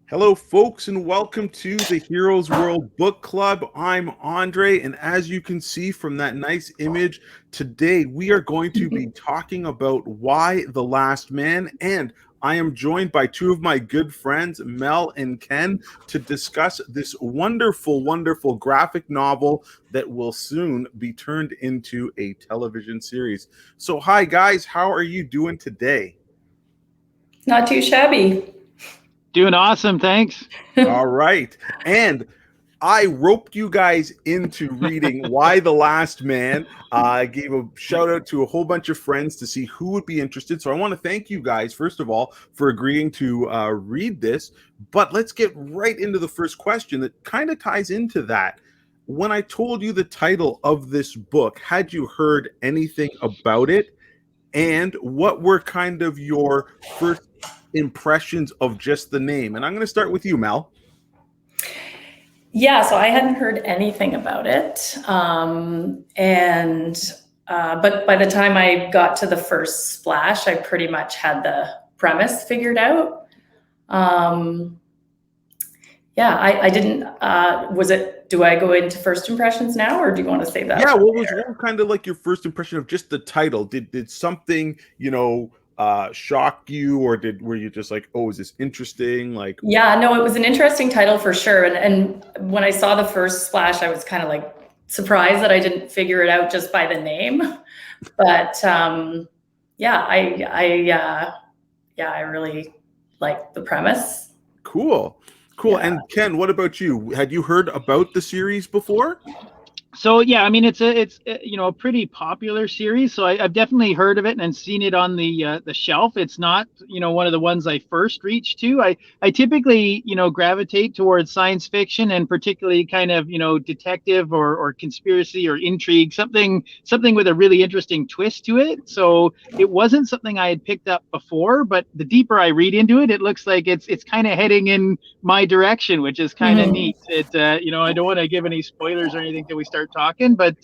Hello, folks, and welcome to the Heroes World Book Club. I'm Andre, and as you can see from that nice image, today we are going to be talking about Y the Last Man, and I am joined by two of my good friends, Mel and Ken, to discuss this wonderful, wonderful graphic novel that will soon be turned into a television series. So, hi, guys, how are you doing today? Not too shabby. Doing awesome, thanks. All right. And I roped you guys into reading Why the Last Man. I gave a shout out to a whole bunch of friends to see who would be interested. So I want to thank you guys, first of all, for agreeing to read this. But let's get right into the first question that kind of ties into that. When I told you the title of this book, had you heard anything about it? And what were kind of your first impressions of just the name? And I'm going to start with you, Mel. Yeah, so I hadn't heard anything about it. But by the time I got to the first splash, I pretty much had the premise figured out. I didn't, do I go into first impressions now, or do you want to say that? Yeah, what was kind of like your first impression of just the title? Did something, shock you, or were you just like, oh, is this interesting? Like, yeah, no, it was an interesting title for sure. And when I saw the first splash, I was kind of like surprised that I didn't figure it out just by the name. But I really like the premise. Cool. Yeah. And Ken, what about you? Had you heard about the series before? So yeah, I mean it's a pretty popular series. So I've definitely heard of it and seen it on the shelf. It's not one of the ones I first reached to. I typically gravitate towards science fiction and particularly kind of detective or conspiracy or intrigue, something with a really interesting twist to it. So it wasn't something I had picked up before, but the deeper I read into it, it looks like it's kind of heading in my direction, which is kind of neat. It I don't want to give any spoilers or anything till we start talking, but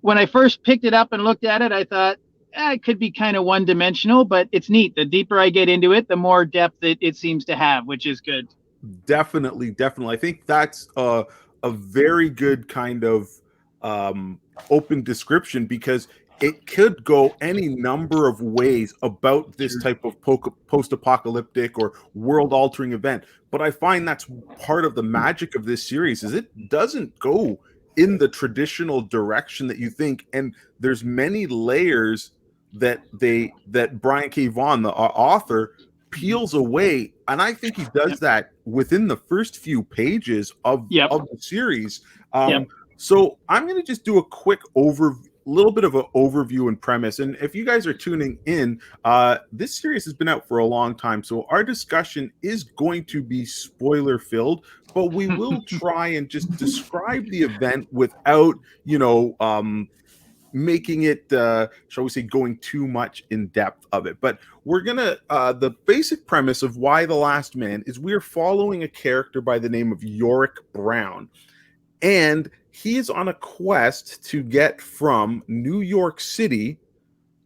when I first picked it up and looked at it, I thought it could be kind of one-dimensional, but it's neat. The deeper I get into it, the more depth it seems to have, which is good. Definitely. I think that's a very good kind of open description, because it could go any number of ways about this type of post-apocalyptic or world-altering event. But I find that's part of the magic of this series, is it doesn't go in the traditional direction that you think, and there's many layers that Brian K. Vaughn, the author, peels away, and I think he does that within the first few pages of the series. So I'm going to just do a quick little bit of an overview and premise. And if you guys are tuning in, this series has been out for a long time, so our discussion is going to be spoiler filled, but we will try and just describe the event without making it shall we say going too much in depth of it. But we're gonna the basic premise of Why the Last Man is we're following a character by the name of Yorick Brown, and he is on a quest to get from New York City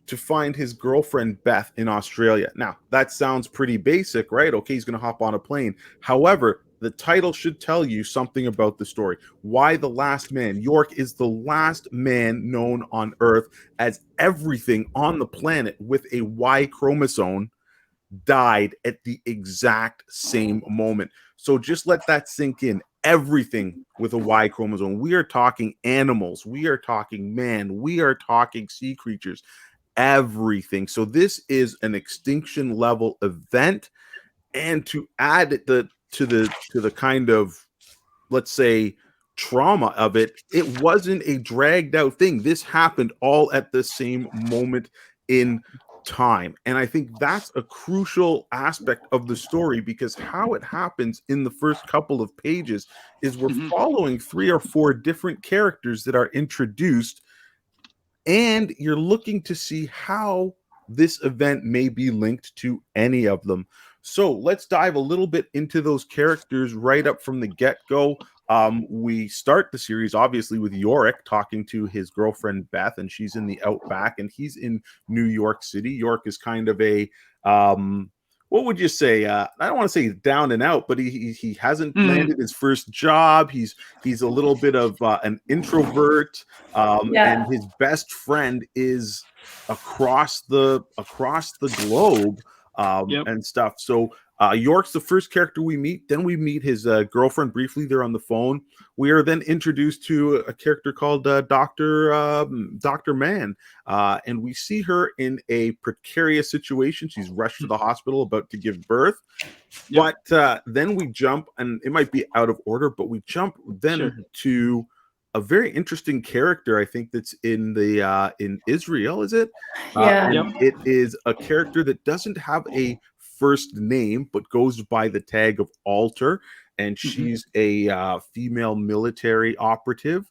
to find his girlfriend Beth in Australia. Now, that sounds pretty basic, right? Okay, he's going to hop on a plane. However, the title should tell you something about the story. Why the Last Man? Yorick is the last man known on Earth, as everything on the planet with a Y chromosome died at the exact same moment. So just let that sink in. Everything with a Y chromosome. We are talking animals. We are talking man. We are talking sea creatures. Everything. So this is an extinction level event. And to add to the kind of, let's say, trauma of it, it wasn't a dragged out thing. This happened all at the same moment in time. And I think that's a crucial aspect of the story, because how it happens in the first couple of pages is we're following 3 or 4 different characters that are introduced, and you're looking to see how this event may be linked to any of them. So let's dive a little bit into those characters right up from the get-go. We start the series obviously with Yorick talking to his girlfriend Beth, and she's in the outback and he's in New York City. York is kind of a what would you say? I don't want to say down and out, but he hasn't landed his first job. He's a little bit of an introvert, and his best friend is across the globe, and stuff. So York's the first character we meet. Then we meet his girlfriend briefly. They're on the phone. We are then introduced to a character called Dr. Mann, and we see her in a precarious situation. She's rushed to the hospital about to give birth. But then we jump, and it might be out of order, but we jump then to a very interesting character, I think, that's in Israel, is it? It is a character that doesn't have a first name, but goes by the tag of Alter, and she's a female military operative.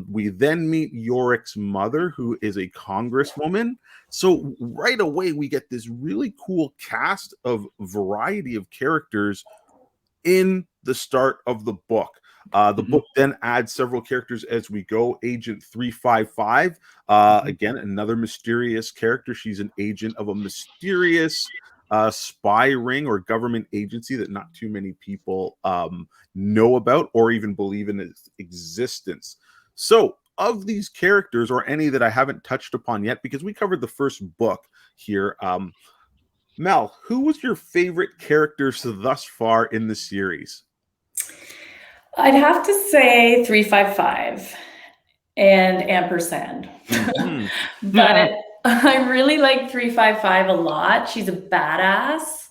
We then meet Yorick's mother, who is a congresswoman. So right away, we get this really cool cast of variety of characters in the start of the book. The book then adds several characters as we go. Agent 355, again, another mysterious character. She's an agent of a mysterious spy ring or government agency that not too many people know about or even believe in its existence. So of these characters, or any that I haven't touched upon yet, because we covered the first book here, Mel, who was your favorite character thus far in the series? I'd have to say 355 and ampersand. But I really like 355 a lot. She's a badass.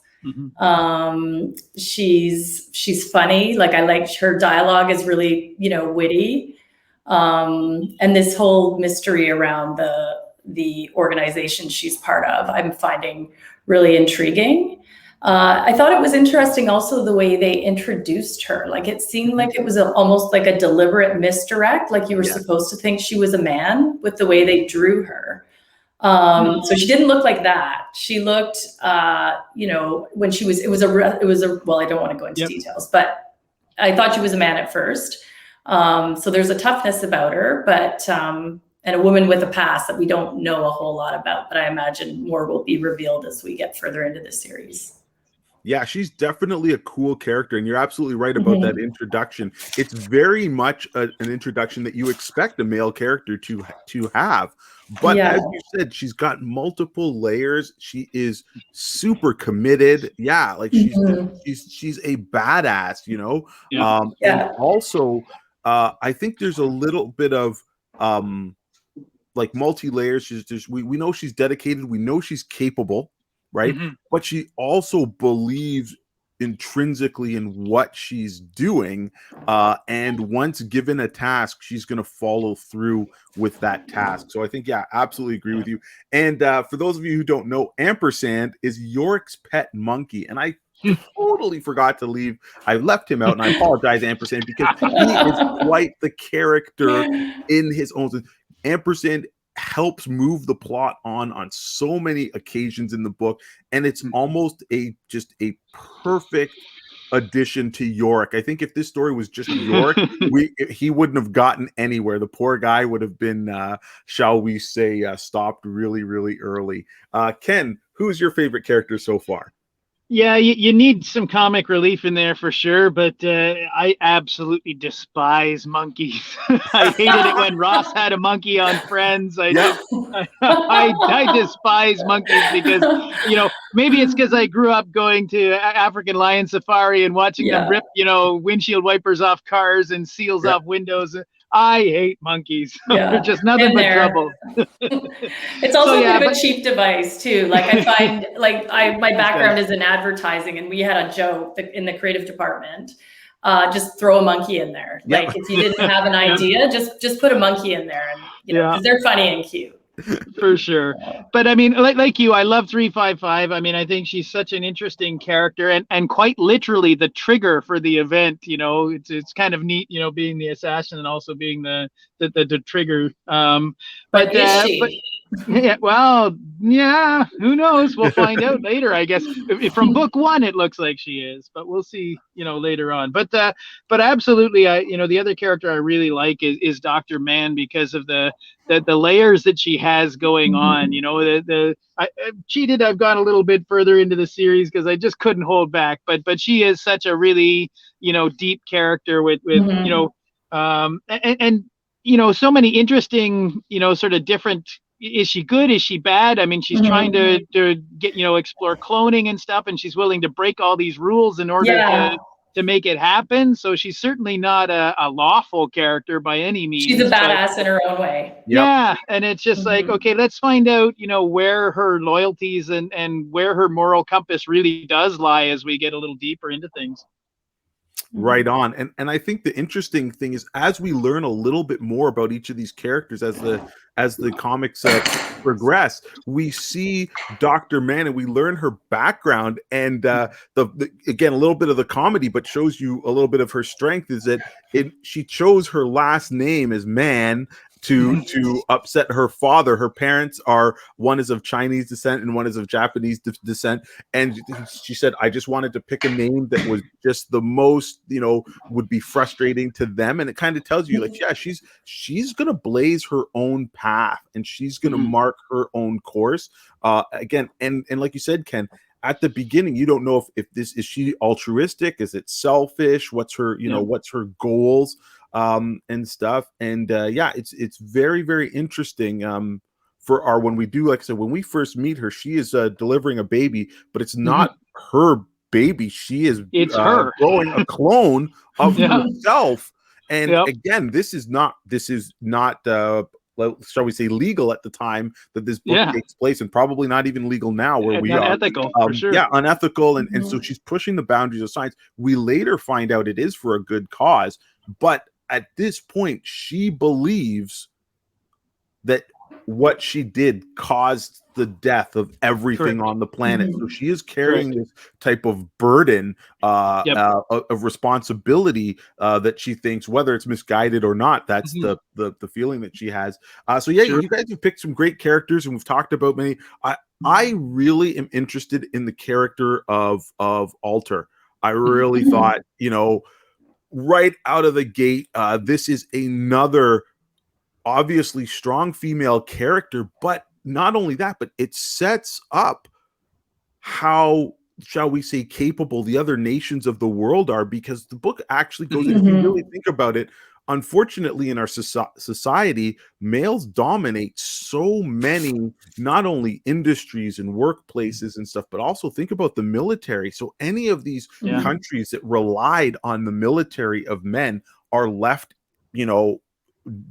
She's funny. Like, I like her dialogue is really, witty. And this whole mystery around the organization she's part of, I'm finding really intriguing. I thought it was interesting also the way they introduced her. Like, it seemed like it was almost like a deliberate misdirect. Like, you were supposed to think she was a man with the way they drew her. So she didn't look like that. She looked, when she was, it was a, well, I don't want to go into details, but I thought she was a man at first. So there's a toughness about her, but, and a woman with a past that we don't know a whole lot about, but I imagine more will be revealed as we get further into the series. Yeah, she's definitely a cool character, and you're absolutely right about that introduction. It's very much an introduction that you expect a male character to have. But as you said, she's got multiple layers. She is super committed. Yeah, like she's a badass, And also, I think there's a little bit of like multi-layers. We know she's dedicated. We know she's capable. Right. But she also believes intrinsically in what she's doing. And once given a task, she's going to follow through with that task. So I think, absolutely agree with you. And for those of you who don't know, Ampersand is Yorick's pet monkey. And I totally forgot to leave. I left him out, and I apologize, Ampersand, because he is quite the character in his own. Ampersand helps move the plot on so many occasions in the book, and it's almost just a perfect addition to Yorick. I think if this story was just Yorick, he wouldn't have gotten anywhere. The poor guy would have been shall we say stopped really, really early. Ken, who's your favorite character so far? Yeah, you need some comic relief in there for sure, but I absolutely despise monkeys. I hated it when Ross had a monkey on Friends. I despise monkeys because, maybe it's because I grew up going to African lion safari and watching them rip, windshield wipers off cars and seals off windows. I hate monkeys. They're just nothing but trouble. It's also a bit of a cheap device too. Like, I find, my background is in advertising, and we had a joke in the creative department. Just throw a monkey in there. Like, if you didn't have an idea, just put a monkey in there, and because they're funny and cute. For sure. But I mean, like you, I love 355. I mean, I think she's such an interesting character, and quite literally the trigger for the event. It's kind of neat, being the assassin and also being the trigger. But Yeah, well, yeah, who knows? We'll find out later, I guess. From book one, it looks like she is, but we'll see, later on. But absolutely, the other character I really like is Dr. Mann because of the layers that she has going on. I've cheated. I've gone a little bit further into the series because I just couldn't hold back. But she is such a really, deep character with and so many interesting, sort of different. Is she good? Is she bad? I mean, she's trying to get, explore cloning and stuff, and she's willing to break all these rules in order to make it happen. So she's certainly not a lawful character by any means. She's a badass in her own way. Yeah. And it's just like, okay, let's find out, where her loyalties and where her moral compass really does lie as we get a little deeper into things. Right on. And I think the interesting thing is as we learn a little bit more about each of these characters as the comics progress, we see Dr. Mann and we learn her background and again a little bit of the comedy, but shows you a little bit of her strength is that she chose her last name as Mann to upset her father. Her parents one is of Chinese descent and one is of Japanese descent. And she said, I just wanted to pick a name that was just the most, would be frustrating to them. And it kind of tells you like, yeah, she's going to blaze her own path and she's going to mark her own course. Again, and like you said, Ken, at the beginning, you don't know if this is she altruistic, is it selfish? What's her, what's her goals? And stuff. And it's very, very interesting for when we do, like I said, when we first meet her, she is delivering a baby, but it's not her baby. She is her growing a clone of herself. And again, this is not shall we say legal at the time that this book takes place, and probably not even legal now where we are. Unethical, for sure. Yeah, unethical. And so she's pushing the boundaries of science. We later find out it is for a good cause, but at this point, she believes that what she did caused the death of everything on the planet. So she is carrying this type of burden of responsibility that she thinks, whether it's misguided or not, that's the feeling that she has. You guys have picked some great characters, and we've talked about many. I really am interested in the character of Alter. I really thought, right out of the gate, this is another obviously strong female character, but not only that, but it sets up how, shall we say, capable the other nations of the world are, because the book actually goes, if you really think about it, unfortunately in our society, males dominate so many, not only industries and workplaces and stuff, but also think about the military. So any of these countries that relied on the military of men are left,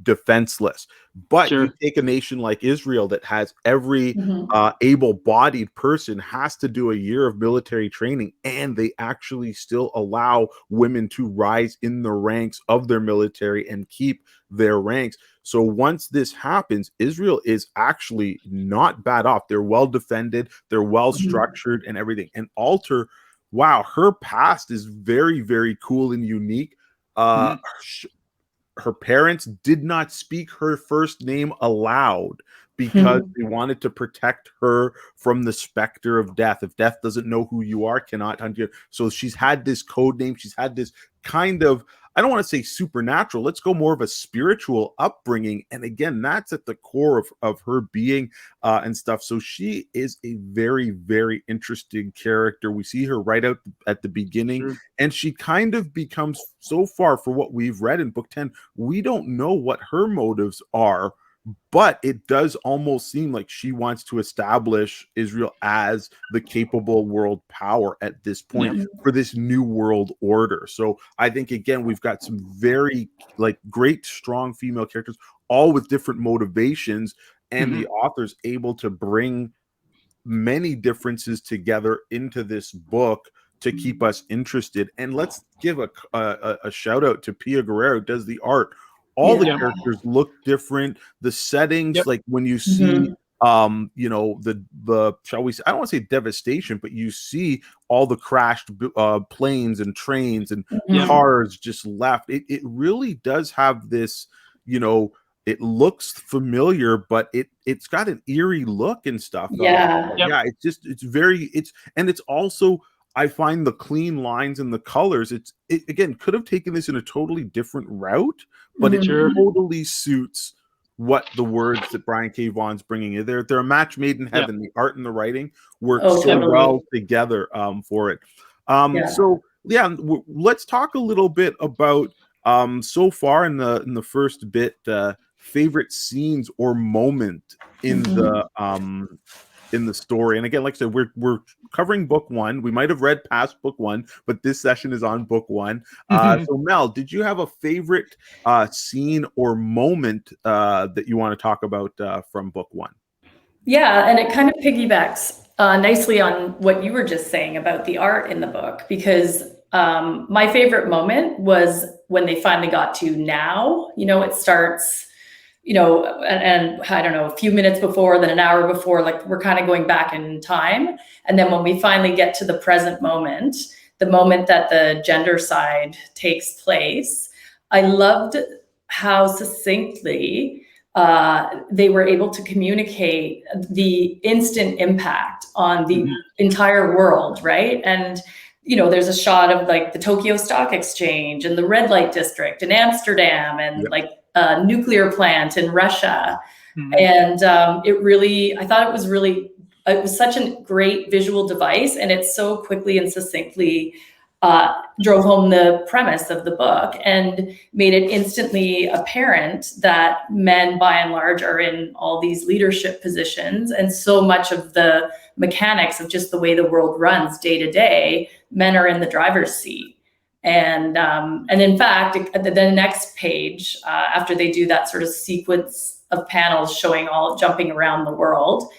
defenseless. But you take a nation like Israel that has every able-bodied person has to do a year of military training, and they actually still allow women to rise in the ranks of their military and keep their ranks. So once this happens, Israel is actually not bad off. They're well defended, they're well structured and everything. And Alter, wow, her past is very, very cool and unique. Her parents did not speak her first name aloud because they wanted to protect her from the specter of death. If death doesn't know who you are, cannot hunt you. So she's had this code name. She's had this kind of, I don't want to say supernatural, let's go more of a spiritual upbringing. And again, that's at the core of her being and stuff. So she is a very, very interesting character. We see her right out at the beginning, and she kind of becomes, so far for what we've read in book 10, we don't know what her motives are, but it does almost seem like she wants to establish Israel as the capable world power at this point for this new world order. So I think, again, we've got some very great, strong female characters, all with different motivations, and the author's able to bring many differences together into this book to keep us interested. And let's give a shout out to Pia Guerra, who does the art. All the characters look different. The settings, like when you see, the shall we say, I don't want to say devastation, but you see all the crashed planes and trains and cars just left. It really does have this, it looks familiar, but it's got an eerie look and stuff. Yeah. Yeah, it's also, I find the clean lines and the colors, it again could have taken this in a totally different route, but it totally suits what the words that Brian K. Vaughan's bringing in. They're a match made in heaven. The art and the writing work well together for it. So yeah, let's talk a little bit about so far in the first bit, favorite scenes or moment in the story. And again, like I said, we're covering book one. We might have read past book one, but this session is on book one. So Mel, did you have a favorite scene or moment that you want to talk about from book one? Yeah, and it kind of piggybacks nicely on what you were just saying about the art in the book, because my favorite moment was when they finally got to now. It starts, and I don't know, a few minutes before, then an hour before, like we're kind of going back in time. And then when we finally get to the present moment, the moment that the gender side takes place, I loved how succinctly they were able to communicate the instant impact on the entire world, right? And there's a shot of like the Tokyo Stock Exchange and the red light district in Amsterdam and like a nuclear plant in Russia. And I thought it was such a great visual device, and it so quickly and succinctly drove home the premise of the book and made it instantly apparent that men, by and large, are in all these leadership positions, and so much of the mechanics of just the way the world runs day to day, men are in the driver's seat. And in fact, the next page, after they do that sort of sequence of panels showing all jumping around the world,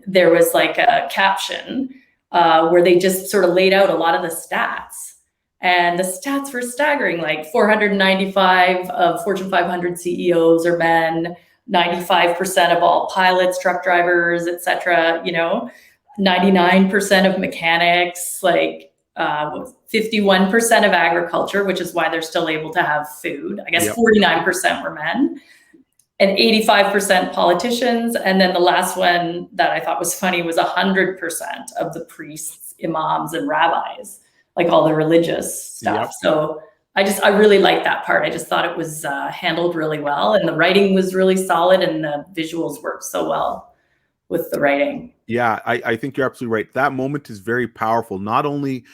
there was like a caption where they just sort of laid out a lot of the stats. And the stats were staggering, like 495 of Fortune 500 CEOs are men, 95% of all pilots, truck drivers, etc. 99% of mechanics, like 51% of agriculture, which is why they're still able to have food. I guess 49% were men, and 85% politicians. And then the last one that I thought was funny was 100% of the priests, imams, and rabbis, like all the religious stuff. So I really liked that part. I just thought it was handled really well, and the writing was really solid, and the visuals worked so well with the writing. Yeah, I think you're absolutely right. That moment is very powerful. Not only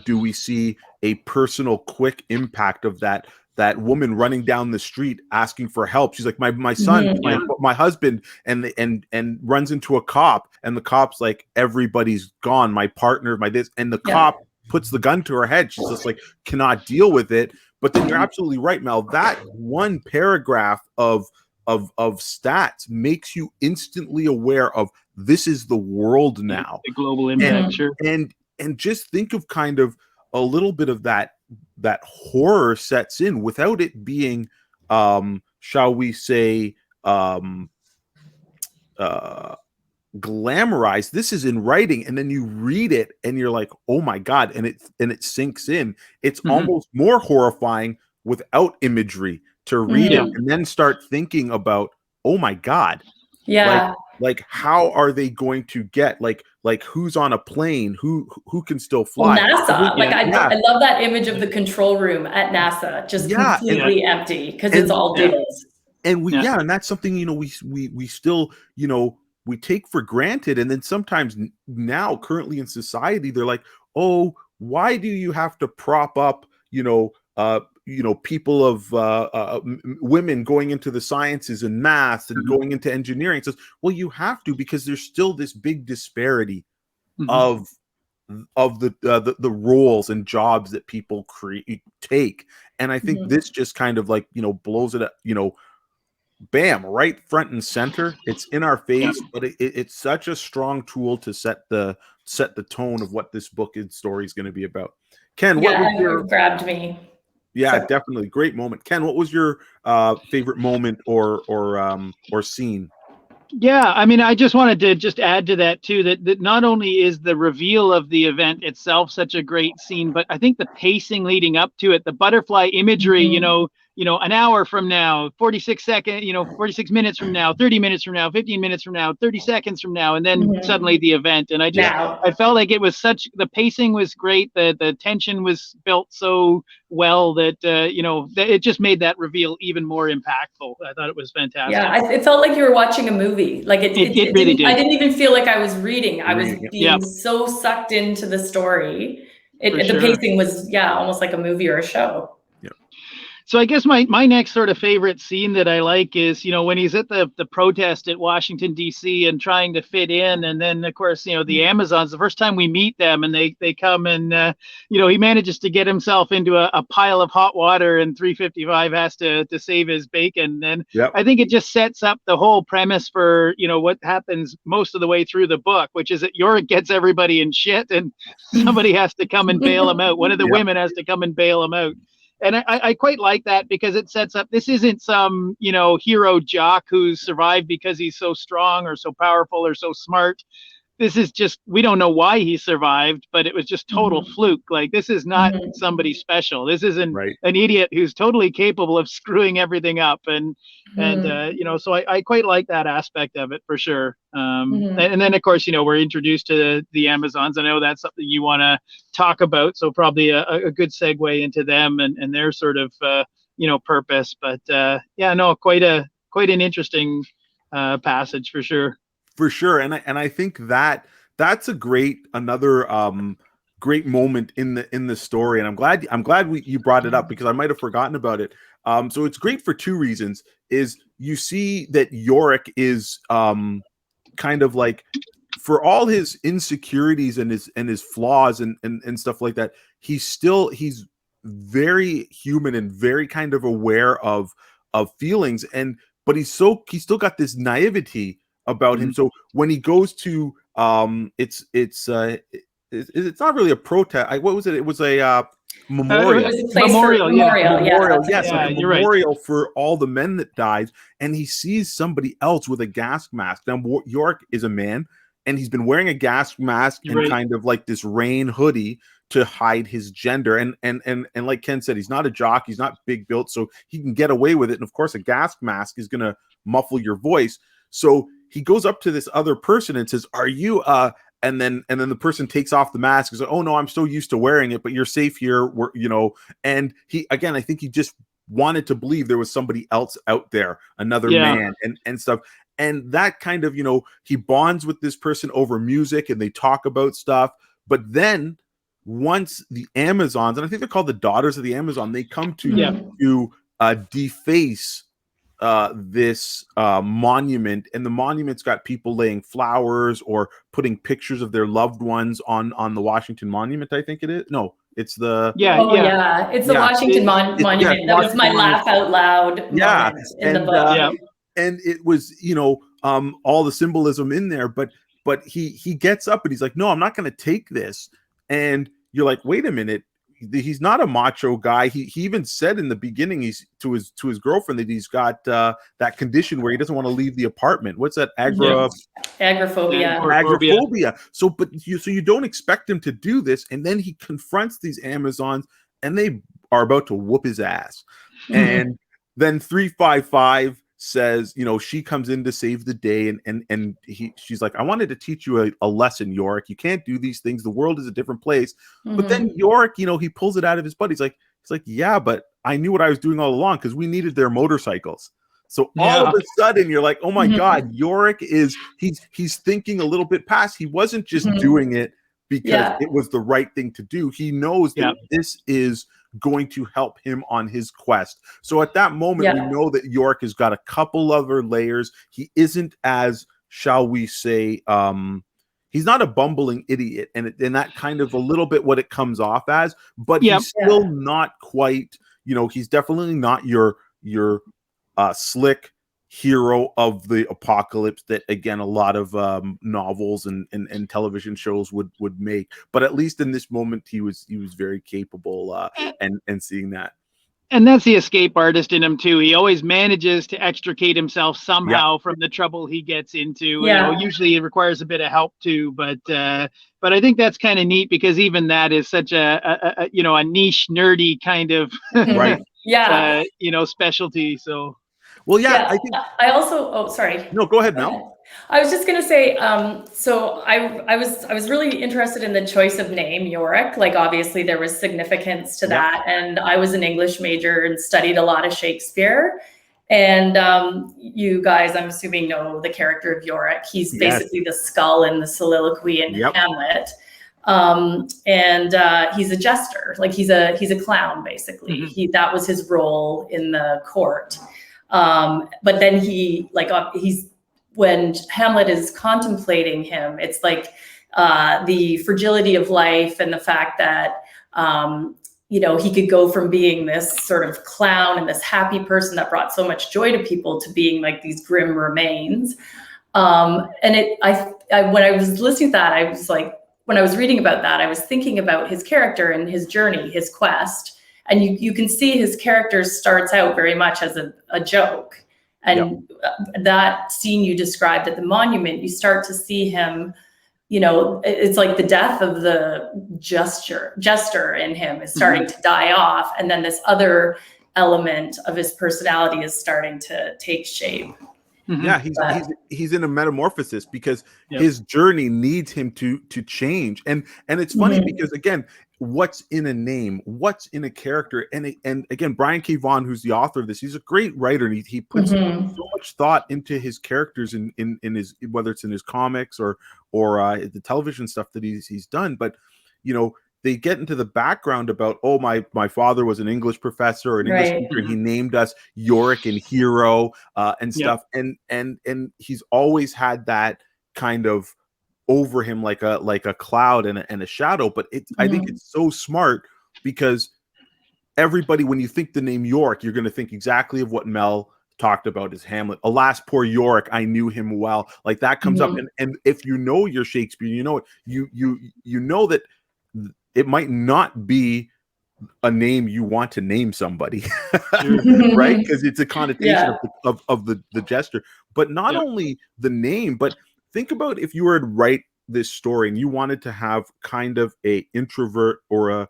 do we see a personal, quick impact of that woman running down the street asking for help. She's like, my son, my husband, and runs into a cop, and the cop's like, everybody's gone, my partner, my this, and the cop puts the gun to her head. She's just like, cannot deal with it. But then you're absolutely right, Mel. That one paragraph of stats makes you instantly aware of this is the world now, the global impact. And just think of kind of a little bit of that horror sets in without it being shall we say glamorized. This is in writing, and then you read it and you're like, oh my God, and it sinks in. It's almost more horrifying without imagery to read it and then start thinking about, oh my God. Like how are they going to get like who's on a plane, who can still fly? Well, NASA. I love that image of the control room at NASA, just completely empty, because it's all diggles. And and that's something, we still, we take for granted. And then sometimes now currently in society, they're like, oh, why do you have to prop up, people of women going into the sciences and math and going into engineering? It says, well, you have to, because there's still this big disparity of the roles and jobs that people take. And I think this just kind of like, blows it up, bam, right front and center. It's in our face, but it's such a strong tool to set the tone of what this book and story is going to be about. Ken, what was your... grabbed me. Yeah, definitely. Great moment. Ken, what was your favorite moment or scene? Yeah, I mean, I just wanted to add to that too, that not only is the reveal of the event itself such a great scene, but I think the pacing leading up to it, the butterfly imagery, an hour from now, 46 minutes from now, 30 minutes from now, 15 minutes from now, 30 seconds from now, and then suddenly the event. And I felt like it was the pacing was great. The tension was built so well that, it just made that reveal even more impactful. I thought it was fantastic. Yeah, it felt like you were watching a movie. Like it really did. I didn't even feel like I was reading. I was being so sucked into the story. The pacing was, almost like a movie or a show. So I guess my next sort of favorite scene that I like is, when he's at the protest at Washington, D.C. and trying to fit in. And then, of course, the Amazons, the first time we meet them and they come and, he manages to get himself into a pile of hot water and 355 has to save his bacon. And I think it just sets up the whole premise for, what happens most of the way through the book, which is that Yorick gets everybody in shit and somebody has to come and bail him out. One of the women has to come and bail him out. And I quite like that because it sets up, this isn't some, hero jock who's survived because he's so strong or so powerful or so smart. This is just, we don't know why he survived, but it was just total fluke. Like, this is not somebody special. This isn't an idiot who's totally capable of screwing everything up. And so I quite like that aspect of it for sure. And then, of course, we're introduced to the Amazons. I know that's something you want to talk about. So probably a good segue into them and their sort of, purpose. But quite an interesting passage for sure. For sure, and I think that's a another great moment in the story, and I'm glad you brought it up because I might have forgotten about it. So it's great for two reasons. Is you see that Yorick is kind of like, for all his insecurities and his flaws and stuff like that, he's very human and very kind of aware of feelings, but he's still got this naivety about him. So when he goes to it's not really a protest. What was it? It was a memorial. Memorial. Yes, like a memorial for all the men that died, and he sees somebody else with a gas mask. Now Yorick is a man, and he's been wearing a gas mask and kind of like this rain hoodie to hide his gender. And like Ken said, he's not a jock, he's not big built, so he can get away with it. And of course, a gas mask is gonna muffle your voice. So he goes up to this other person and says, "Are you?" And then the person takes off the mask and says, "Oh no, I'm so used to wearing it, but you're safe here." And I think he just wanted to believe there was somebody else out there, another man and stuff. And that kind of, he bonds with this person over music and they talk about stuff. But then once the Amazons, and I think they're called the Daughters of the Amazon, they come to deface this monument, and the monument's got people laying flowers or putting pictures of their loved ones on the Washington Monument. I think it is. No, it's the it's the Washington Monument. That was my laugh out loud moment in the book. And it was all the symbolism in there, but he gets up and he's like, "No, I'm not going to take this." And you're like, "Wait a minute. He's not a macho guy." He even said in the beginning, he's to his girlfriend that he's got that condition where he doesn't want to leave the apartment. What's that? Agoraphobia. So you don't expect him to do this, and then he confronts these Amazons, and they are about to whoop his ass. And then 355 says, she comes in to save the day, and she's like, "I wanted to teach you a lesson, Yorick. You can't do these things. The world is a different place." But then Yorick, he pulls it out of his butt. He's like, "Yeah, but I knew what I was doing all along because we needed their motorcycles." So all of a sudden you're like, "Oh my God, Yorick he's thinking a little bit past. He wasn't just doing it because it was the right thing to do. He knows that this is going to help him on his quest." So at that moment, we know that Yorick has got a couple other layers. He isn't as, shall we say, he's not a bumbling idiot, and that kind of a little bit what it comes off as, but he's still not quite, he's definitely not your slick hero of the apocalypse that, again, a lot of novels and television shows would make. But at least in this moment, he was very capable and seeing that. And that's the escape artist in him too. He always manages to extricate himself somehow from the trouble he gets into. Usually it requires a bit of help too, but I think that's kind of neat because even that is such a niche, nerdy kind of specialty. So well, Yeah, I think I also, oh, sorry. no, go ahead, Mel. I was just gonna say, so I was really interested in the choice of name, Yorick. Like obviously there was significance to that, and I was an English major and studied a lot of Shakespeare. And you guys, I'm assuming, know the character of Yorick. He's basically the skull in the soliloquy in Hamlet. And he's a jester, like he's a clown basically. Mm-hmm. That was his role in the court. But then he's when Hamlet is contemplating him, it's like the fragility of life and the fact that he could go from being this sort of clown and this happy person that brought so much joy to people to being like these grim remains. And when I was listening to that, I was like, when I was reading about that, I was thinking about his character and his journey, his quest. And you can see his character starts out very much as a joke. And that scene you described at the monument, you start to see him, it's like the death of the jester in him is starting to die off. And then this other element of his personality is starting to take shape. Yeah, he's in a metamorphosis because his journey needs him to change. And it's funny because again, what's in a name, what's in a character, and again, Brian K. Vaughn, who's the author of this, he's a great writer, and he puts so much thought into his characters in his, whether it's in his comics or the television stuff that he's done. But they get into the background about, oh, my father was an English professor or an English teacher, and he named us Yorick and Hero and stuff. And he's always had that kind of over him like a cloud and a shadow. But I think it's so smart because everybody, when you think the name Yorick, you're going to think exactly of what Mel talked about as Hamlet. Alas, poor Yorick, I knew him well. Like that comes up. And if you know your Shakespeare, you know that it might not be a name you want to name somebody, right? Because it's a connotation of the gesture. But not only the name, but think about if you were to write this story and you wanted to have kind of a introvert or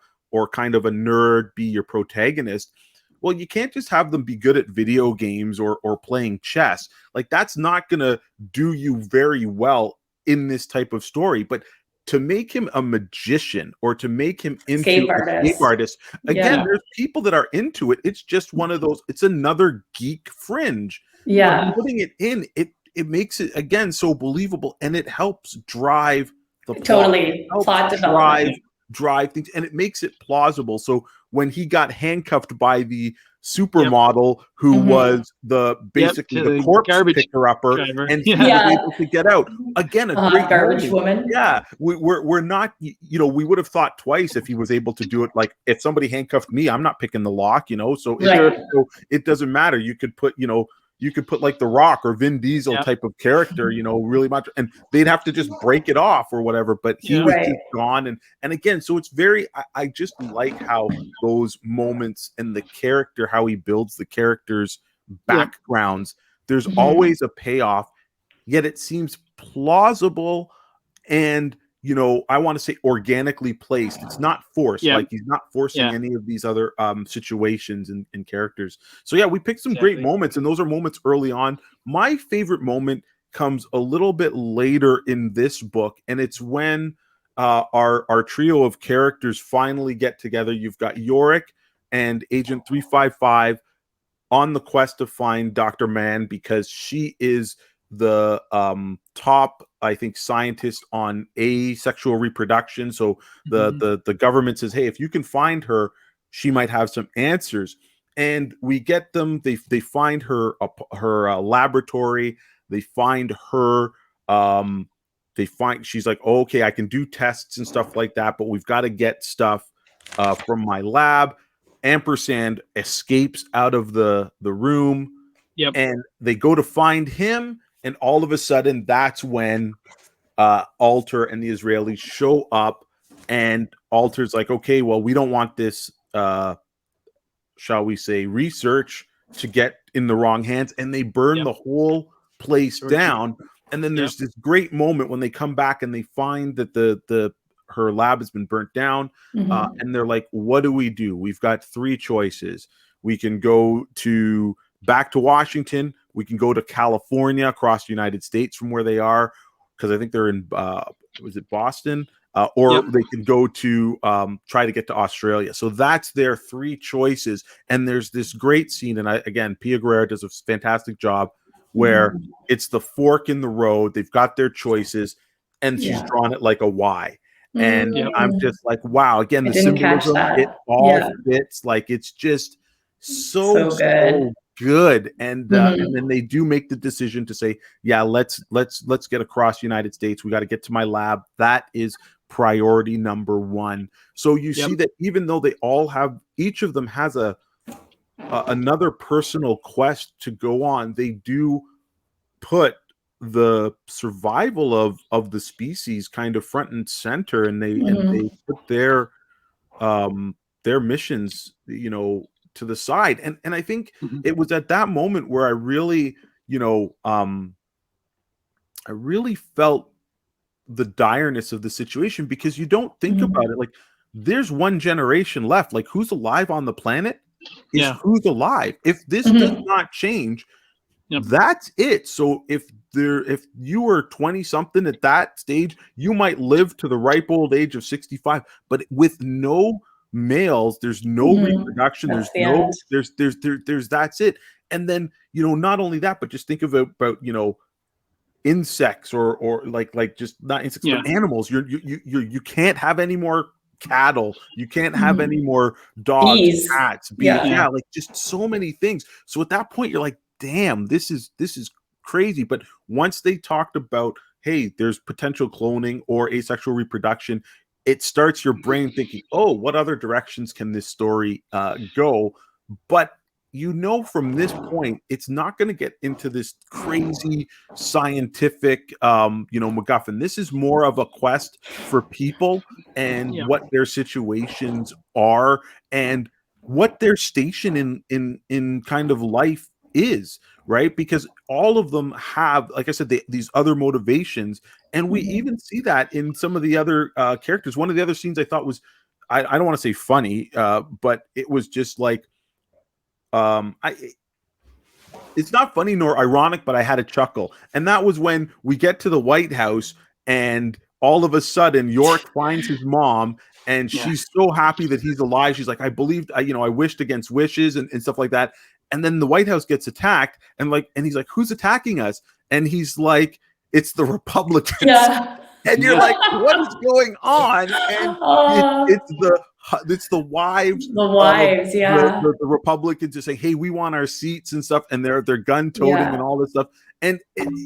kind of a nerd be your protagonist. Well, you can't just have them be good at video games or playing chess. Like that's not going to do you very well in this type of story. But to make him a magician or to make him into a escape artist, again, there's people that are into it. It's just one of those, it's another geek fringe. Yeah. But putting it in, it makes it, again, so believable, and it helps drive the plot. Totally. Plot development. Drive things, and it makes it plausible. So when he got handcuffed by the supermodel who was basically the corpse picker-upper, and he was able to get out. Again, a great garbage woman. Yeah, we're not, we would have thought twice if he was able to do it. Like if somebody handcuffed me, I'm not picking the lock, so so it doesn't matter. You could put, like The Rock or Vin Diesel type of character, really much, and they'd have to just break it off or whatever. But he was just gone, and again, so it's very. I just like how those moments and the character, how he builds the characters' backgrounds. There's always a payoff, yet it seems plausible and. I want to say organically placed. It's not forced. Like he's not forcing any of these other situations and characters. So we picked some great moments, and those are moments early on. My favorite moment comes a little bit later in this book, and it's when our trio of characters finally get together. You've got Yorick and Agent 355 on the quest to find Dr. Mann because she is the top, I think, scientist on asexual reproduction. So the government says, hey, if you can find her, she might have some answers. And we get them. They find her laboratory. They find her. She's like, oh, okay, I can do tests and stuff like that, but we've got to get stuff from my lab. Ampersand escapes out of the room, and they go to find him. And all of a sudden, that's when Alter and the Israelis show up, and Alter's like, okay, well, we don't want this, shall we say, research to get in the wrong hands. And they burn the whole place down. And then there's this great moment when they come back and they find that her lab has been burnt down. And they're like, what do? We've got three choices. We can go to back to Washington. We can go to California, across the United States from where they are, because I think they're in was it Boston? Or Yep. they can go to try to get to Australia. So that's their three choices. And there's this great scene, and again, Pia Guerra does a fantastic job, where it's the fork in the road. They've got their choices, and she's drawn it like a Y. And I'm just like, wow, again, the symbolism, it all fits. Like, it's just so good. And then they do make the decision to say, yeah, let's get across the United States. We got to get to my lab. That is priority number one. So you see that even though they all have, each of them has another personal quest to go on, they do put the survival of the species kind of front and center, and they put their missions, you know, to the side. And I think it was at that moment where I really, you know, I really felt the direness of the situation, because you don't think about it. Like, there's one generation left. Like, who's alive on the planet is who's alive. If this does not change, that's it. So if you were 20 something at that stage, you might live to the ripe old age of 65, but with no males, there's no reproduction. There's that's it. And then, you know, not only that, but just think about you know, insects or like just not insects, but animals. You can't have any more cattle. You can't have any more dogs, bees, cats, bees. Yeah, like just so many things. So at that point, you're like, damn, this is crazy. But once they talked about, hey, there's potential cloning or asexual reproduction, it starts your brain thinking, oh, what other directions can this story go? But you know, from this point, it's not going to get into this crazy scientific, you know, MacGuffin. This is more of a quest for people and what their situations are and what their station in kind of life is, right? Because all of them have, like I said, these other motivations, and we even see that in some of the other characters. One of the other scenes I thought was, I don't want to say funny, but it was just like, it's not funny nor ironic, but I had a chuckle. And that was when we get to the White House, and all of a sudden Yorick finds his mom, and she's so happy that he's alive. She's like, I believed, you know, I wished against wishes and stuff like that. And then the White House gets attacked, and he's like, who's attacking us? And he's like, it's the Republicans. Yeah. And you're like, what is going on? And it's the wives. The wives, the Republicans are saying, hey, we want our seats and stuff, and they're gun toting and all this stuff. And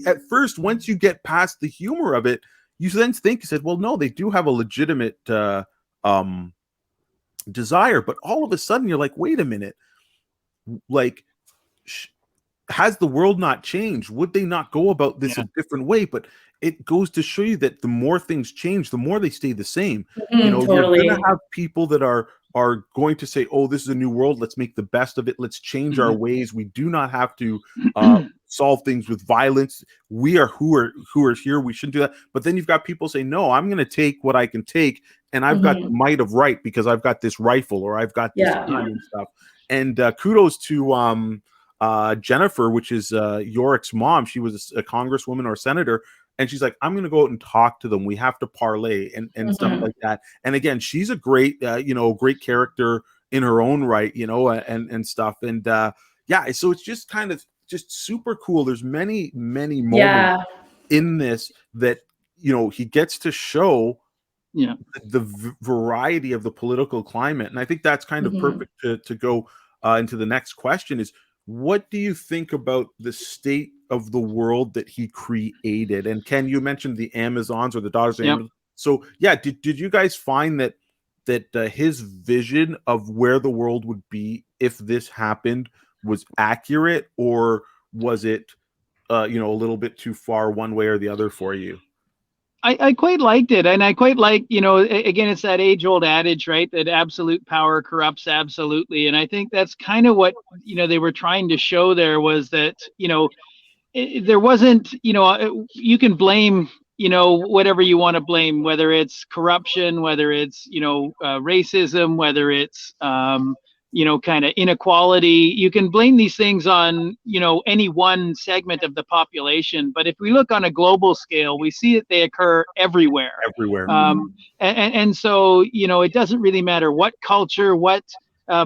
at first, once you get past the humor of it, you then think, you said, well, no, they do have a legitimate desire. But all of a sudden, you're like, wait a minute, like, has the world not changed? Would they not go about this a different way? But it goes to show you that the more things change, the more they stay the same. You know, you're going to have people that are going to say, oh, this is a new world. Let's make the best of it. Let's change our ways. We do not have to solve things with violence. We are who are here. We shouldn't do that. But then you've got people say, no, I'm going to take what I can take, and I've got the might of right because I've got this rifle or I've got this gun and stuff. And kudos to Jennifer, which is Yorick's mom. She was a congresswoman or senator, and she's like, I'm going to go out and talk to them. We have to parlay and stuff like that. And again, she's a great, great character in her own right, you know, and stuff. And so it's just kind of just super cool. There's many moments in this that, you know, he gets to show the variety of the political climate. And I think that's kind of perfect to go into the next question is, what do you think about the state of the world that he created? And Ken, you mentioned the Amazons or the daughters of Amazon. So did you guys find that his vision of where the world would be if this happened was accurate, or was it a little bit too far one way or the other for you? I quite liked it, and I quite like, you know, again, it's that age-old adage, right, that absolute power corrupts absolutely, and I think that's kind of what, you know, they were trying to show there, was that, you know, there wasn't, you know, you can blame, you know, whatever you want to blame, whether it's corruption, whether it's, you know, racism, whether it's, kind of inequality. You can blame these things on, any one segment of the population. But if we look on a global scale, we see that they occur everywhere. Everywhere. And so, it doesn't really matter what culture, what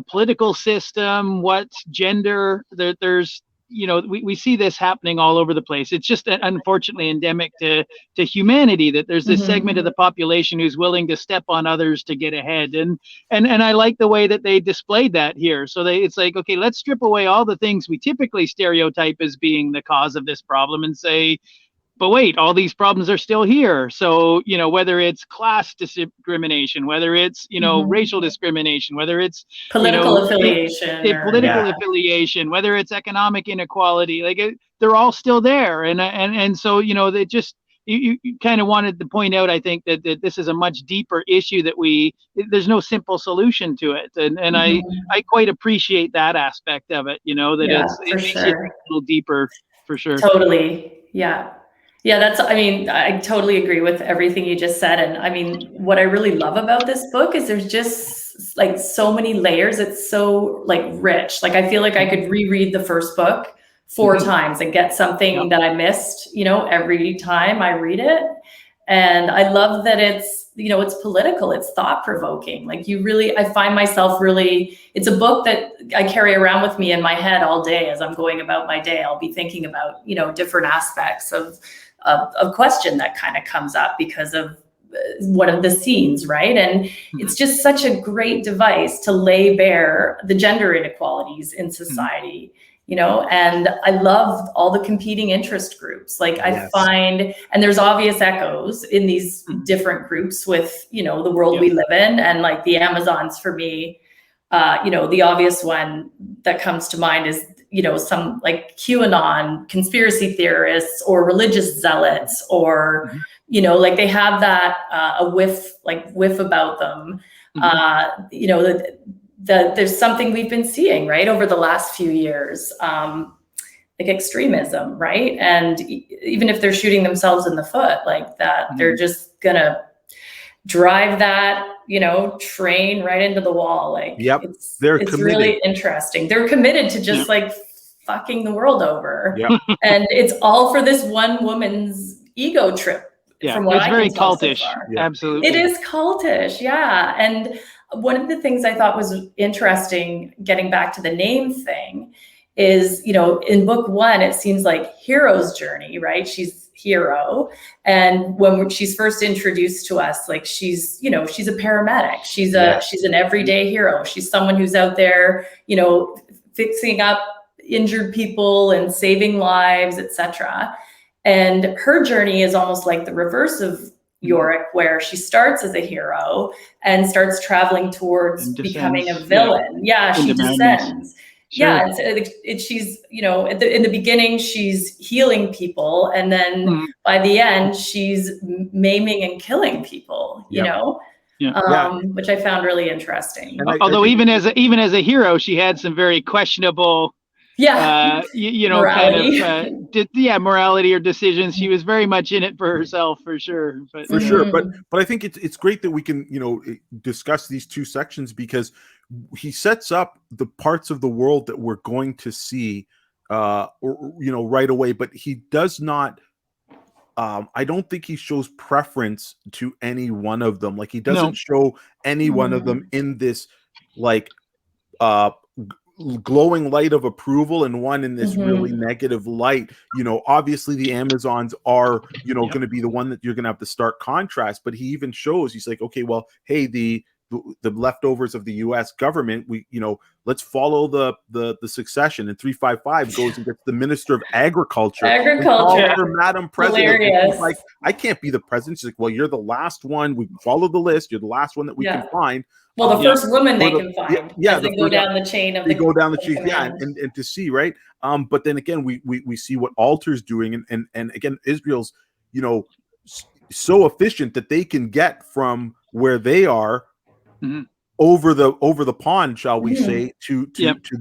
political system, what gender, there's, we see this happening all over the place. It's just unfortunately endemic to humanity that there's this segment of the population who's willing to step on others to get ahead. And I like the way that they displayed that here. So it's like, okay, let's strip away all the things we typically stereotype as being the cause of this problem and say, but wait, all these problems are still here. So, whether it's class discrimination, whether it's, racial discrimination, whether it's political affiliation, affiliation, whether it's economic inequality, they're all still there. And so, they just, you kind of wanted to point out, I think, that this is a much deeper issue that there's no simple solution to it. And I quite appreciate that aspect of it, that it makes it a little deeper for sure. Totally. Yeah. Yeah, I totally agree with everything you just said. And I mean, what I really love about this book is there's just like so many layers. It's so like rich. Like I feel like I could reread the first book 4 times and get something that I missed, every time I read it. And I love that it's, it's political, it's thought provoking. Like I find myself really, it's a book that I carry around with me in my head all day as I'm going about my day. I'll be thinking about, different aspects of question that kind of comes up because of one of the scenes, right? And it's just such a great device to lay bare the gender inequalities in society, and I love all the competing interest groups. Like I find, and there's obvious echoes in these different groups with, the world we live in, and like the Amazons for me, the obvious one that comes to mind is, some like QAnon conspiracy theorists or religious zealots, or, like they have that a whiff about them. There's something we've been seeing, right, over the last few years, like extremism, right? And even if they're shooting themselves in the foot like that, they're just gonna drive that, train right into the wall. Like, it's really interesting. They're committed to just like fucking the world over. And it's all for this one woman's ego trip. From what it's very cultish. So Absolutely. It is cultish. Yeah. And one of the things I thought was interesting, getting back to the name thing, is, in book 1, it seems like hero's journey, right? She's hero. And when she's first introduced to us, like she's a paramedic. She's an everyday hero. She's someone who's out there, fixing up injured people and saving lives, etc. And her journey is almost like the reverse of Yorick, where she starts as a hero and starts traveling towards becoming a villain. She descends. Sure. She's, in the beginning, she's healing people. And then by the end, she's maiming and killing people, which I found really interesting. Although even as a hero, she had some very questionable morality. Kind of morality or decisions. She was very much in it for herself, for sure. But I think it's great that we can discuss these 2 sections, because he sets up the parts of the world that we're going to see right away, but he does not I don't think he shows preference to any one of them. Like he doesn't show any one of them in this like glowing light of approval and one in this really negative light. Obviously the Amazons are going to be the one that you're going to have the stark contrast, but he even shows, he's like, okay, well, hey, the leftovers of the US government, let's follow the succession, and 355 goes and gets the Minister of Agriculture, Madam President. Like, I can't be the president. She's like, well, you're the last one. We follow the list. You're the last one that we can find. Well, the first woman they can find. They go down the chain of and to see, right? But then again, we see what Alter's doing, and again, Israel's so efficient that they can get from where they are over the pond, shall we say, to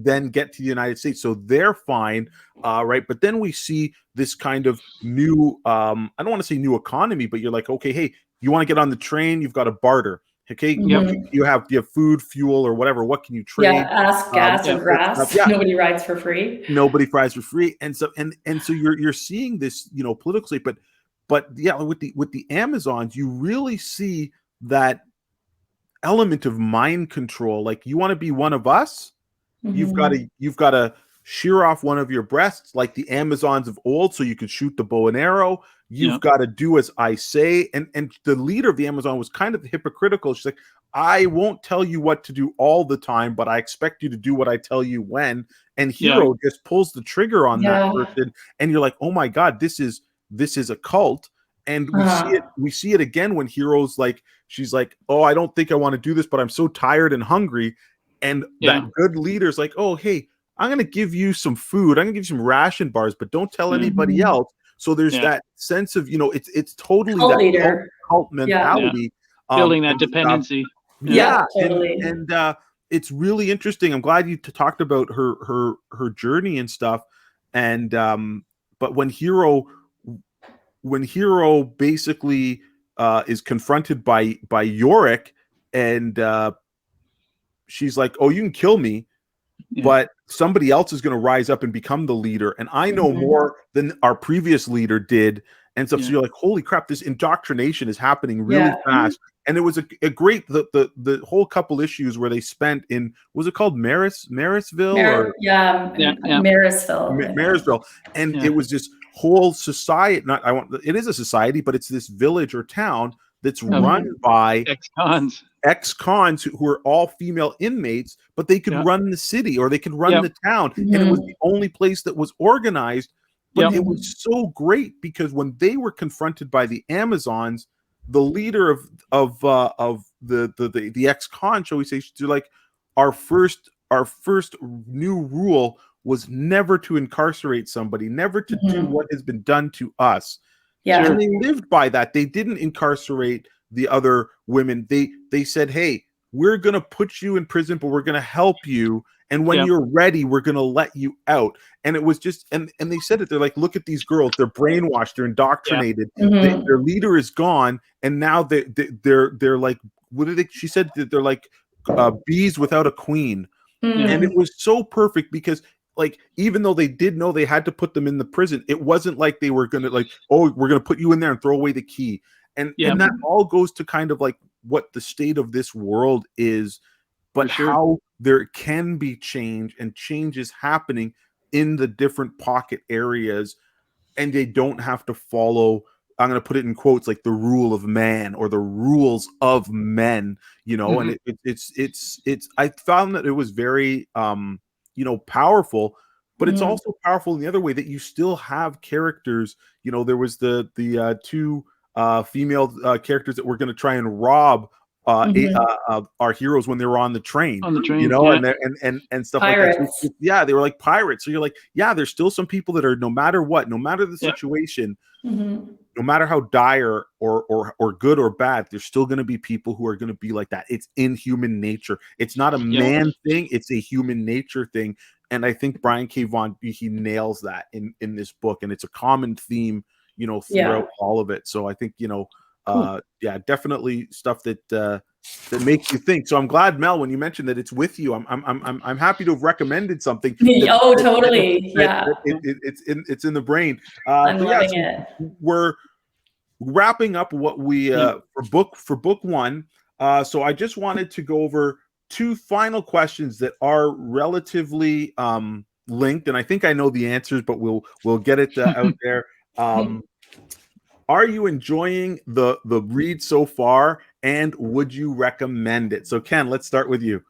then get to the United States. So they're fine, right? But then we see this kind of new, I don't want to say new economy, but you're like, okay, hey, you want to get on the train, you've got to barter. Okay, Mhm. do you have food, fuel, or whatever? What can you trade? Yeah, ask gas or grass. Yeah. Nobody rides for free. Nobody fries for free, and so you're seeing this, politically, but yeah, with the Amazons, you really see that element of mind control. Like, you want to be one of us, you've got to shear off one of your breasts like the Amazons of old so you can shoot the bow and arrow. You've got to do as I say. And the leader of the Amazon was kind of hypocritical. She's like, I won't tell you what to do all the time, but I expect you to do what I tell you when. And Hero just pulls the trigger on that person, and you're like, oh my God, this is a cult. And we see it again when Hero's like, she's like, oh, I don't think I want to do this, but I'm so tired and hungry. And that good leader's like, oh, hey, I'm going to give you some food. I'm going to give you some ration bars, but don't tell anybody else. So there's that sense of, it's totally cult that leader. cult mentality. Building that dependency. Totally. And it's really interesting. I'm glad you talked about her journey and stuff. And but when Hero basically is confronted by Yorick, and she's like, oh, you can kill me, but somebody else is going to rise up and become the leader, and I know more than our previous leader did, and stuff. So you're like, holy crap, this indoctrination is happening really fast. And it was a great the whole couple issues where they spent in, was it called Marysville? Marysville. And it was this whole society, it is a society, but it's this village or town that's run by ex-cons who are all female inmates, but they could run the city, or they could run the town. And it was the only place that was organized. But it was so great because when they were confronted by the Amazons, the leader of the ex-con, shall we say, they're like, our first new rule was never to incarcerate somebody, never to do what has been done to us. Yeah. And they lived by that. They didn't incarcerate the other women. They said, hey, we're going to put you in prison, but we're going to help you. And when you're ready, we're going to let you out. And it was just, and they said it, they're like, look at these girls. They're brainwashed. They're indoctrinated. Their leader is gone. And now they're like, she said that they're like bees without a queen. And it was so perfect because, like, even though they did know they had to put them in the prison, it wasn't like they were going to like, oh, we're going to put you in there and throw away the key. And that all goes to kind of like what the state of this world is, but how there can be change, and change is happening in the different pocket areas, and they don't have to follow, I'm going to put it in quotes, like the rule of man or the rules of men, and it's I found that it was very powerful, but it's also powerful in the other way that you still have characters. There was the two female characters that were going to try and rob our heroes when they were on the train, and stuff pirates. like that. So, they were like pirates. So you're like, there's still some people that are, no matter what, no matter the situation, no matter how dire or good or bad, there's still going to be people who are going to be like that. It's in human nature. It's not a man thing. It's a human nature thing. And I think Brian K. Vaughan, he nails that in this book, and it's a common theme, throughout all of it. So I think, definitely stuff that makes you think. So I'm glad, Mel, when you mentioned that it's with you, I'm happy to have recommended something. Totally. It's in the brain. I'm loving it. We're wrapping up what we for book one. So I just wanted to go over two final questions that are relatively linked, and I think I know the answers, but we'll get it out there. Are you enjoying the read so far, and would you recommend it? So Ken, let's start with you.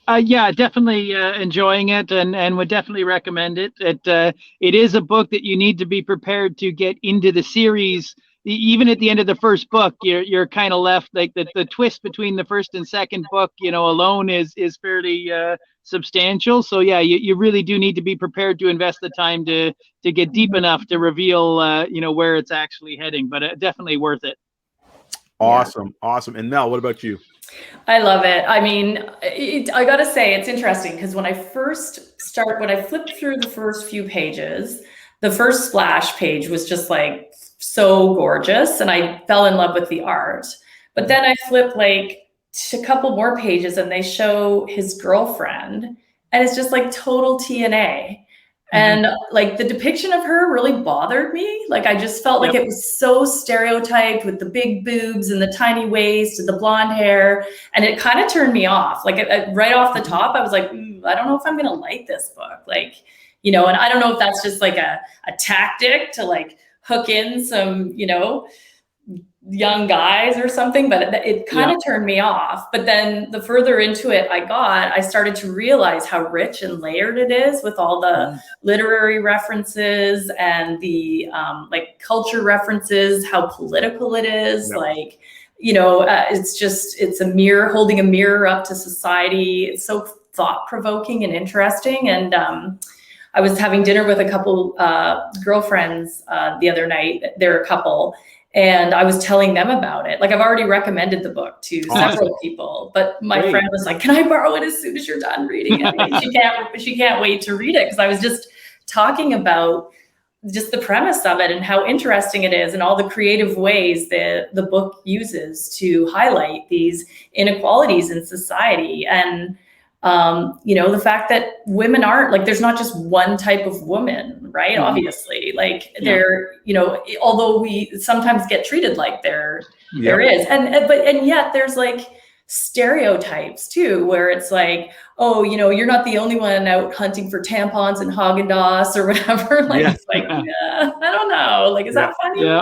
Definitely enjoying it, and would definitely recommend it. It is a book that you need to be prepared to get into the series. Even at the end of the first book, you're kind of left, like the twist between the first and second book, alone is fairly substantial. So you really do need to be prepared to invest the time to get deep enough to reveal where it's actually heading. But definitely worth it. Awesome. And Mel, what about you? I love it. I mean, I got to say, it's interesting because when I flipped through the first few pages, the first splash page was just like so gorgeous, and I fell in love with the art. But then I flipped like a couple more pages and they show his girlfriend, and it's just like total TNA. And like the depiction of her really bothered me. Like I just felt like it was so stereotyped with the big boobs and the tiny waist and the blonde hair, and it kind of turned me off. Like right off the top, I was like, I don't know if I'm gonna like this book. Like, you know, and I don't know if that's just like a tactic to like hook in some, you know, young guys or something, but it kind of turned me off. But then the further into it I got, I started to realize how rich and layered it is with all the literary references and the like culture references, how political it is. Like, you know, it's a mirror, holding a mirror up to society. It's so thought-provoking and interesting. And I was having dinner with a couple girlfriends the other night. They're a couple. And I was telling them about it. Like I've already recommended the book to several people, but my friend was like, "Can I borrow it as soon as you're done reading it?" And she can't wait to read it, because I was just talking about just the premise of it and how interesting it is and all the creative ways that the book uses to highlight these inequalities in society. And you know, the fact that women aren't like, there's not just one type of woman, right? Obviously, like there, you know, although we sometimes get treated like there is, and yet there's like stereotypes too, where it's like, oh, you know, you're not the only one out hunting for tampons and Haagen-Dazs or whatever. Like, it's like, I don't know, like, is that funny? Yeah.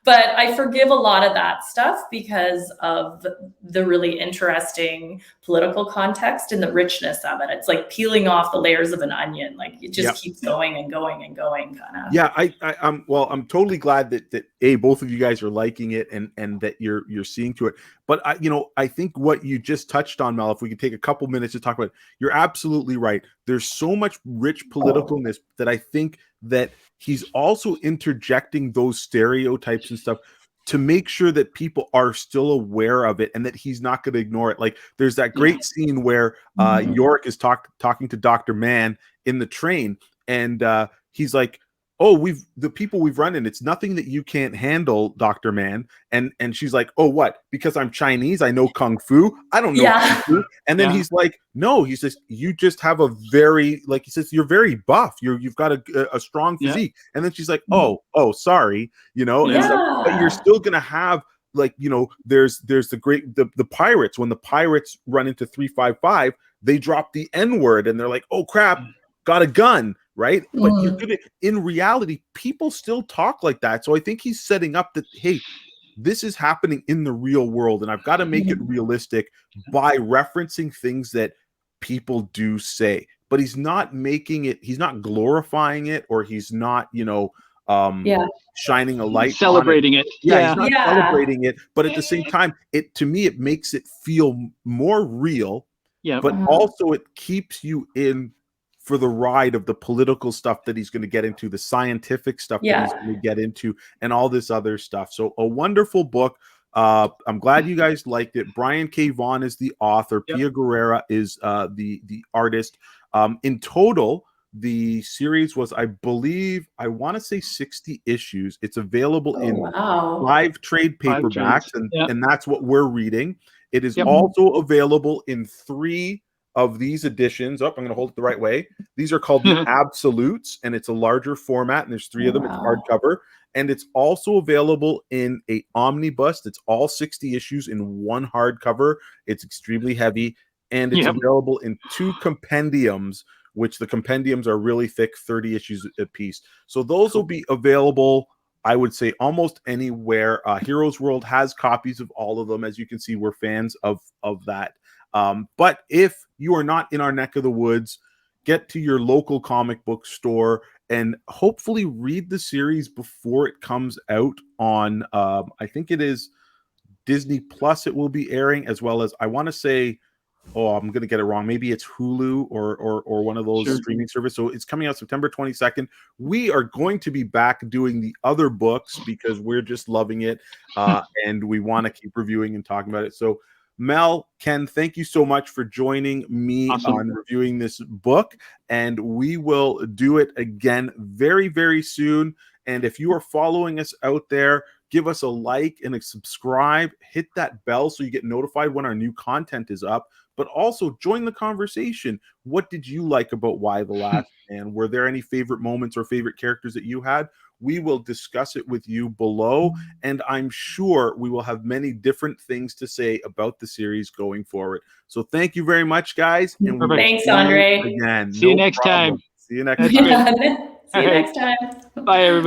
But I forgive a lot of that stuff because of the really interesting political context and the richness of it. It's like peeling off the layers of an onion. Like it just keeps going and going and going, kind of. Yeah, I'm totally glad that both of you guys are liking it and that you're seeing to it. But I think what you just touched on, Mel, if we could take a couple minutes to talk about it, you're absolutely right. There's so much rich politicalness that I think that he's also interjecting those stereotypes and stuff to make sure that people are still aware of it and that he's not going to ignore it. Like there's that great scene where Yorick is talking to Dr. Mann in the train, and he's like, "Oh, the people we've run in, it's nothing that you can't handle, Dr. Mann." And she's like, "Oh, what? Because I'm Chinese, I know Kung Fu? I don't know Kung Fu." And then he's like, "No," he says, "You just have a very," like he says, "you're very buff. You've got a strong physique." And then she's like, "Oh, sorry," you know, and stuff, but you're still gonna have, like, you know, there's the pirates. When the pirates run into 355, they drop the N-word and they're like, "Oh crap, got a gun." Right. But in reality, people still talk like that. So I think he's setting up that, hey, this is happening in the real world, and I've got to make it realistic by referencing things that people do say. But he's not making it, he's not glorifying it, or he's not, you know, shining a light, celebrating it. He's not celebrating it, but at the same time, to me, it makes it feel more real. But also it keeps you in for the ride of the political stuff that he's going to get into, the scientific stuff that he's going to get into, and all this other stuff. So a wonderful book. I'm glad you guys liked it. Brian K. Vaughn is the author. Pia Guerra is the artist. In total, the series was, I believe, I want to say 60 issues. It's available in 5 trade paperbacks, and that's what we're reading. It is also available in 3 of these editions. I'm going to hold it the right way. These are called the Absolutes, and it's a larger format, and there's 3 of them. It's hardcover, and it's also available in a omnibus. It's all 60 issues in 1 hardcover. It's extremely heavy, and it's available in 2 compendiums, which the compendiums are really thick, 30 issues a piece. So those will be available, I would say, almost anywhere. Heroes World has copies of all of them. As you can see, we're fans of that. But if you are not in our neck of the woods, get to your local comic book store and hopefully read the series before it comes out on, I think it is Disney Plus. It will be airing, as well as, I want to say, I'm going to get it wrong, maybe it's Hulu or one of those streaming services. So it's coming out September 22nd. We are going to be back doing the other books because we're just loving it, and we want to keep reviewing and talking about it. So Mel, Ken, thank you so much for joining me on reviewing this book, and we will do it again very, very soon. And if you are following us out there, give us a like and a subscribe, hit that bell so you get notified when our new content is up, but also join the conversation. What did you like about Y the Last Man? Were there any favorite moments or favorite characters that you had? We will discuss it with you below, and I'm sure we will have many different things to say about the series going forward. So thank you very much, guys. And we Thanks, Andre. again. See you next time. See you next That's time. great. See you next time. Bye, everybody.